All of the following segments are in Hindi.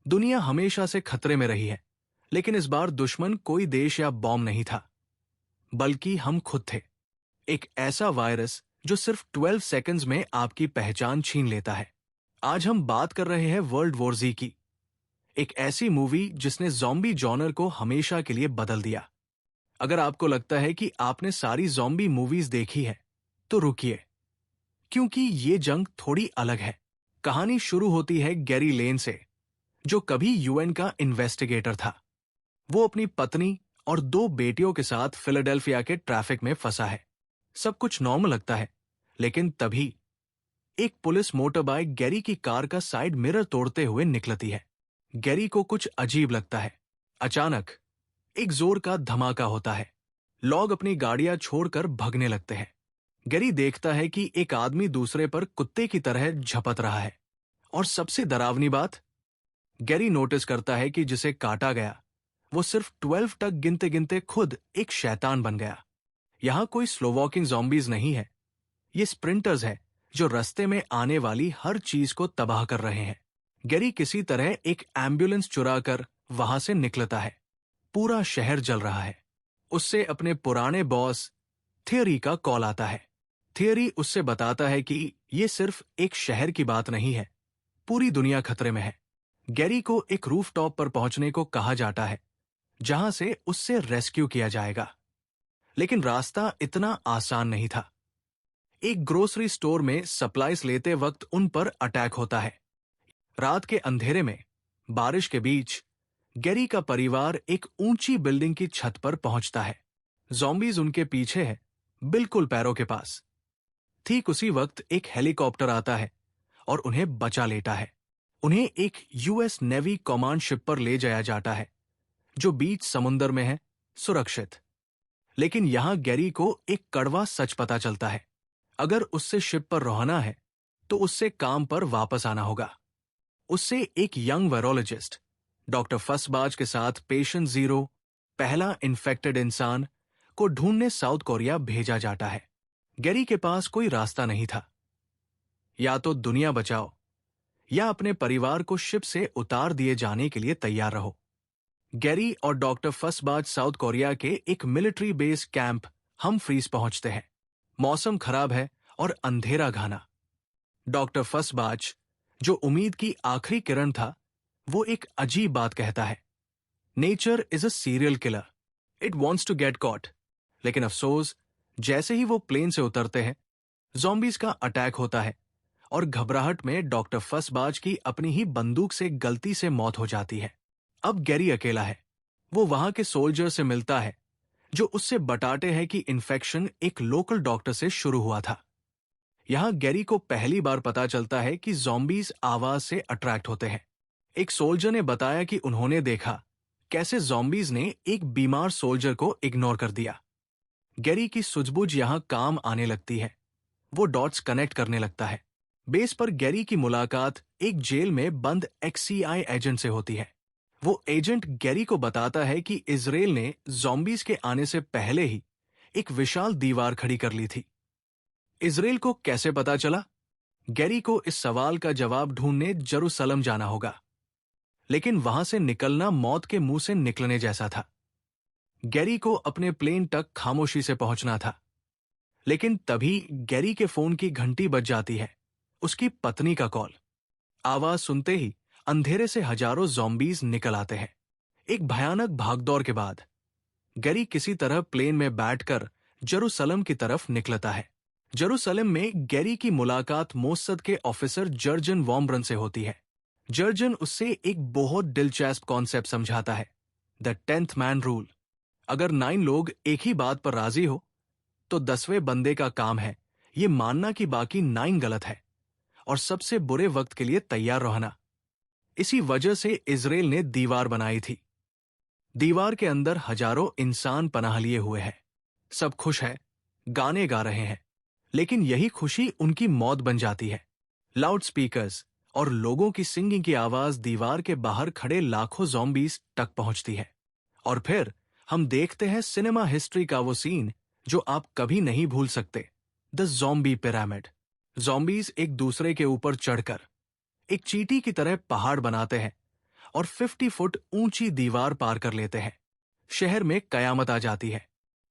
दुनिया हमेशा से खतरे में रही है, लेकिन इस बार दुश्मन कोई देश या बॉम्ब नहीं था, बल्कि हम खुद थे। एक ऐसा वायरस जो सिर्फ 12 सेकंड्स में आपकी पहचान छीन लेता है। आज हम बात कर रहे हैं वर्ल्ड वॉर Z की, एक ऐसी मूवी जिसने ज़ॉम्बी जॉनर को हमेशा के लिए बदल दिया। अगर आपको लगता है कि आपने सारी ज़ॉम्बी मूवीज देखी है, तो रुकिए, क्योंकि ये जंग थोड़ी अलग है। कहानी शुरू होती है गैरी लेन से, जो कभी UN का इन्वेस्टिगेटर था। वो अपनी पत्नी और 2 बेटियों के साथ फिलाडेल्फिया के ट्रैफिक में फंसा है। सब कुछ नॉर्मल लगता है, लेकिन तभी एक पुलिस मोटरबाइक गैरी की कार का साइड मिरर तोड़ते हुए निकलती है। गैरी को कुछ अजीब लगता है। अचानक एक जोर का धमाका होता है। लोग अपनी गाड़ियां छोड़कर भगने लगते हैं। गैरी देखता है कि एक आदमी दूसरे पर कुत्ते की तरह झपट रहा है। और सबसे डरावनी बात, गैरी नोटिस करता है कि जिसे काटा गया वो सिर्फ 12 तक गिनते गिनते खुद एक शैतान बन गया। यहां कोई स्लो वॉकिंग ज़ॉम्बीज नहीं है, ये स्प्रिंटर्स हैं जो रास्ते में आने वाली हर चीज को तबाह कर रहे हैं। गैरी किसी तरह एक एम्बुलेंस चुराकर वहां से निकलता है। पूरा शहर जल रहा है। उससे अपने पुराने बॉस थियरी का कॉल आता है। थियरी उससे बताता है कि ये सिर्फ एक शहर की बात नहीं है, पूरी दुनिया खतरे में है। गैरी को एक रूफटॉप पर पहुंचने को कहा जाता है, जहां से उससे रेस्क्यू किया जाएगा। लेकिन रास्ता इतना आसान नहीं था। एक ग्रोसरी स्टोर में सप्लाईज लेते वक्त उन पर अटैक होता है। रात के अंधेरे में, बारिश के बीच, गैरी का परिवार एक ऊंची बिल्डिंग की छत पर पहुंचता है। ज़ॉम्बीज उनके पीछे है, बिल्कुल पैरों के पास। ठीक उसी वक्त एक हेलीकॉप्टर आता है और उन्हें बचा लेता है। उन्हें एक US नेवी कमांड शिप पर ले जाया जाता है, जो बीच समुंदर में है, सुरक्षित। लेकिन यहां गैरी को एक कड़वा सच पता चलता है। अगर उससे शिप पर रहना है, तो उससे काम पर वापस आना होगा। उससे एक यंग वायरोलॉजिस्ट डॉक्टर फसबाज के साथ पेशेंट 0, पहला इन्फेक्टेड इंसान, को ढूंढने साउथ कोरिया भेजा जाता है। गैरी के पास कोई रास्ता नहीं था। या तो दुनिया बचाओ, या अपने परिवार को शिप से उतार दिए जाने के लिए तैयार रहो। गैरी और डॉक्टर फसबाज साउथ कोरिया के एक मिलिट्री बेस कैंप हमफ्रीज पहुंचते हैं। मौसम खराब है और अंधेरा घना। डॉक्टर फसबाज, जो उम्मीद की आखिरी किरण था, वो एक अजीब बात कहता है। Nature is a serial killer, it wants to get caught. लेकिन अफसोस, जैसे ही वो प्लेन से उतरते हैं, ज़ॉम्बीज का अटैक होता है और घबराहट में डॉक्टर फसबाज की अपनी ही बंदूक से गलती से मौत हो जाती है। अब गैरी अकेला है। वो वहां के सोल्जर से मिलता है, जो उससे बताते हैं कि इन्फेक्शन एक लोकल डॉक्टर से शुरू हुआ था। यहां गैरी को पहली बार पता चलता है कि ज़ॉम्बीज आवाज से अट्रैक्ट होते हैं। एक सोल्जर ने बताया कि उन्होंने देखा कैसे ज़ॉम्बीज ने एक बीमार सोल्जर को इग्नोर कर दिया। गैरी की सूझबूझ यहां काम आने लगती है। वो डॉट्स कनेक्ट करने लगता है। बेस पर गैरी की मुलाकात एक जेल में बंद XCI एजेंट से होती है। वो एजेंट गैरी को बताता है कि इजराइल ने ज़ॉम्बीज के आने से पहले ही एक विशाल दीवार खड़ी कर ली थी। इजराइल को कैसे पता चला? गैरी को इस सवाल का जवाब ढूंढने जेरूसलम जाना होगा। लेकिन वहां से निकलना मौत के मुंह से निकलने जैसा था। गैरी को अपने प्लेन तक खामोशी से पहुंचना था। लेकिन तभी गैरी के फोन की घंटी बज जाती है। उसकी पत्नी का कॉल। आवाज सुनते ही अंधेरे से हजारों ज़ॉम्बीज निकल आते हैं। एक भयानक भागदौड़ के बाद गैरी किसी तरह प्लेन में बैठकर जेरूसलम की तरफ निकलता है। जेरूसलम में गैरी की मुलाकात मोसद के ऑफिसर जर्जन वॉम्ब्रन से होती है। जर्जन उससे एक बहुत दिलचस्प कॉन्सेप्ट समझाता है, द 10th मैन रूल। अगर 9 लोग एक ही बात पर राजी हो, तो 10वें बंदे का काम है ये मानना कि बाकी 9 गलत है और सबसे बुरे वक्त के लिए तैयार रहना। इसी वजह से इजराइल ने दीवार बनाई थी। दीवार के अंदर हजारों इंसान पनाह लिए हुए हैं। सब खुश है, गाने गा रहे हैं, लेकिन यही खुशी उनकी मौत बन जाती है। लाउड स्पीकर्स और लोगों की सिंगिंग की आवाज दीवार के बाहर खड़े लाखों ज़ॉम्बीज तक पहुंचती है। और फिर हम देखते हैं सिनेमा हिस्ट्री का वो सीन जो आप कभी नहीं भूल सकते, द ज़ॉम्बी पिरामिड। ज़ॉम्बीज एक दूसरे के ऊपर चढ़कर एक चींटी की तरह पहाड़ बनाते हैं और 50 फुट ऊंची दीवार पार कर लेते हैं। शहर में कयामत आ जाती है।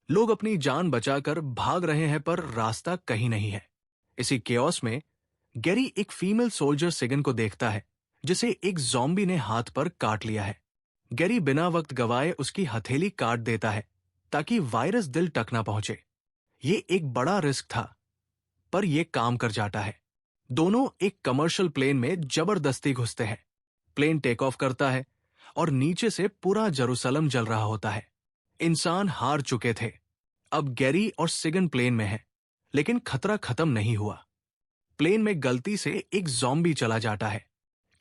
लोग अपनी जान बचाकर भाग रहे हैं पर रास्ता कहीं नहीं है। इसी केओस में गैरी एक फीमेल सोल्जर सिगन को देखता है जिसे एक ज़ॉम्बी ने हाथ पर काट लिया है। गैरी बिना वक्त गवाए उसकी हथेली काट देता है ताकि वायरस दिल तक न पहुंचे। ये एक बड़ा रिस्क था, पर यह काम कर जाता है। दोनों एक कमर्शियल प्लेन में जबरदस्ती घुसते हैं। प्लेन टेक ऑफ करता है और नीचे से पूरा जेरूसलम जल रहा होता है। इंसान हार चुके थे। अब गैरी और सिगन प्लेन में है, लेकिन खतरा खत्म नहीं हुआ। प्लेन में गलती से एक ज़ॉम्बी चला जाता है।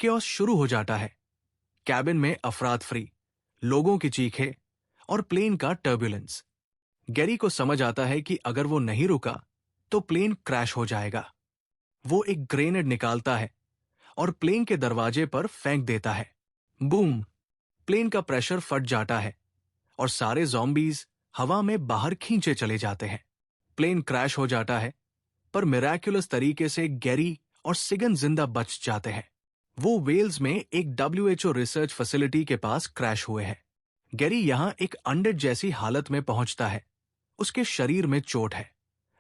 केओस शुरू हो जाता है। कैबिन में अफरात फरी, लोगों की चीखें और प्लेन का टर्बुलेंस। गैरी को समझ आता है कि अगर वो नहीं रुका तो प्लेन क्रैश हो जाएगा। वो एक ग्रेनेड निकालता है और प्लेन के दरवाजे पर फेंक देता है। बूम! प्लेन का प्रेशर फट जाता है और सारे ज़ॉम्बीज हवा में बाहर खींचे चले जाते हैं। प्लेन क्रैश हो जाता है, पर मिराक्युलस तरीके से गैरी और सिगन जिंदा बच जाते हैं। वो वेल्स में एक WHO रिसर्च फैसिलिटी के पास क्रैश हुए हैं। गैरी यहां एक अंडर जैसी हालत में पहुंचता है। उसके शरीर में चोट है,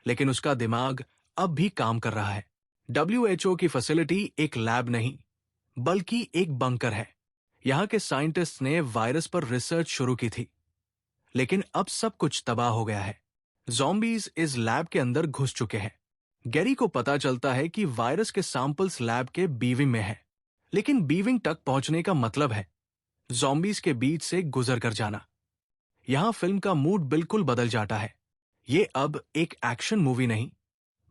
लेकिन उसका दिमाग अब भी काम कर रहा है। WHO की फैसिलिटी एक लैब नहीं, बल्कि एक बंकर है। यहां के साइंटिस्ट ने वायरस पर रिसर्च शुरू की थी, लेकिन अब सब कुछ तबाह हो गया है। ज़ॉम्बीज इस लैब के अंदर घुस चुके हैं। गैरी को पता चलता है कि वायरस के सैंपल्स लैब के बीविंग में है, लेकिन बीविंग तक पहुंचने का मतलब है ज़ॉम्बीज के बीच से गुजर कर जाना। यहां फिल्म का मूड बिल्कुल बदल जाता है। ये अब एक एक्शन मूवी नहीं,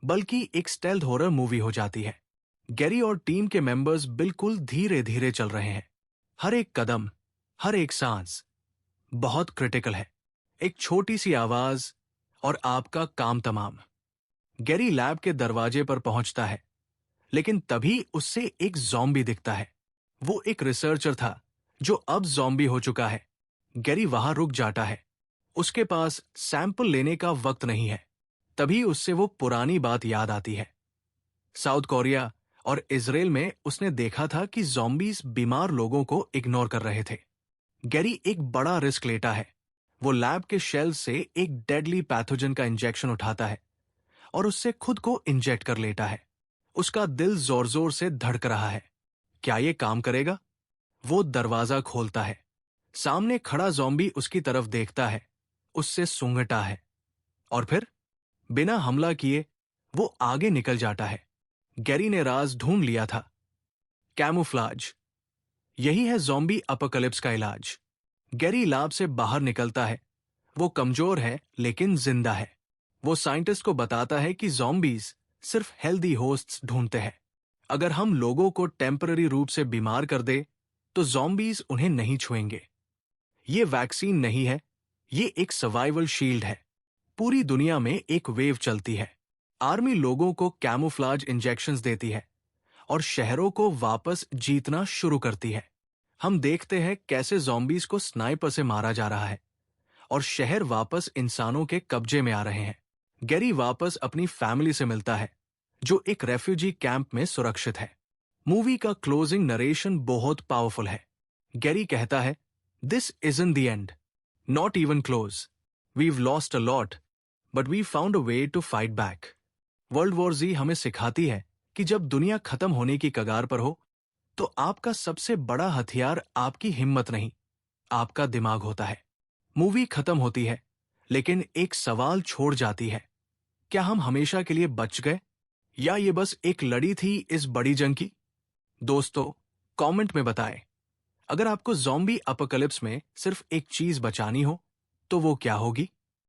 बल्कि एक स्टेल्थ हॉरर मूवी हो जाती है। गैरी और टीम के मेंबर्स बिल्कुल धीरे धीरे चल रहे हैं। हर एक कदम, हर एक सांस बहुत क्रिटिकल है। एक छोटी सी आवाज और आपका काम तमाम। गैरी लैब के दरवाजे पर पहुंचता है, लेकिन तभी उससे एक ज़ॉम्बी दिखता है। वो एक रिसर्चर था जो अब ज़ॉम्बी हो चुका है। गैरी वहां रुक जाता है। उसके पास सैंपल लेने का वक्त नहीं है। तभी उससे वो पुरानी बात याद आती है। साउथ कोरिया और इजराइल में उसने देखा था कि ज़ॉम्बीज बीमार लोगों को इग्नोर कर रहे थे। गैरी एक बड़ा रिस्क लेता है। वो लैब के शेल्फ से एक डेडली पैथोजन का इंजेक्शन उठाता है और उससे खुद को इंजेक्ट कर लेता है। उसका दिल जोर जोर से धड़क रहा है। क्या ये काम करेगा? वो दरवाजा खोलता है। सामने खड़ा ज़ॉम्बी उसकी तरफ देखता है, उससे सूंघता है और फिर बिना हमला किए वो आगे निकल जाता है। गैरी ने राज ढूंढ लिया था। कैमोफ्लाज, यही है ज़ॉम्बी अपोकलिप्स का इलाज। गैरी लैब से बाहर निकलता है। वो कमजोर है लेकिन जिंदा है। वो साइंटिस्ट को बताता है कि ज़ॉम्बीज सिर्फ हेल्दी होस्ट्स ढूंढते हैं। अगर हम लोगों को टेम्पररी रूप से बीमार कर दे तो ज़ॉम्बीज उन्हें नहीं छुएंगे। ये वैक्सीन नहीं है, ये एक सर्वाइवल शील्ड है। पूरी दुनिया में एक वेव चलती है। आर्मी लोगों को कैमोफ्लाज इंजेक्शंस देती है और शहरों को वापस जीतना शुरू करती है। हम देखते हैं कैसे ज़ॉम्बीज को स्नाइपर से मारा जा रहा है और शहर वापस इंसानों के कब्जे में आ रहे हैं। गैरी वापस अपनी फैमिली से मिलता है, जो एक रेफ्यूजी कैंप में सुरक्षित है। मूवी का क्लोजिंग नरेशन बहुत पावरफुल है। गैरी कहता है, this isn't the end, not even close. We've lost a lot, but we found a way to fight back. World war Z हमें सिखाती है कि जब दुनिया खत्म होने की कगार पर हो, तो आपका सबसे बड़ा हथियार आपकी हिम्मत नहीं, आपका दिमाग होता है। मूवी खत्म होती है, लेकिन एक सवाल छोड़ जाती है। क्या हम हमेशा के लिए बच गए, या ये बस एक लड़ी थी इस बड़ी जंग की? दोस्तों, कमेंट में बताएं। अगर आपको ज़ॉम्बी अपोकलिप्स में सिर्फ एक चीज बचानी हो, तो वो क्या होगी?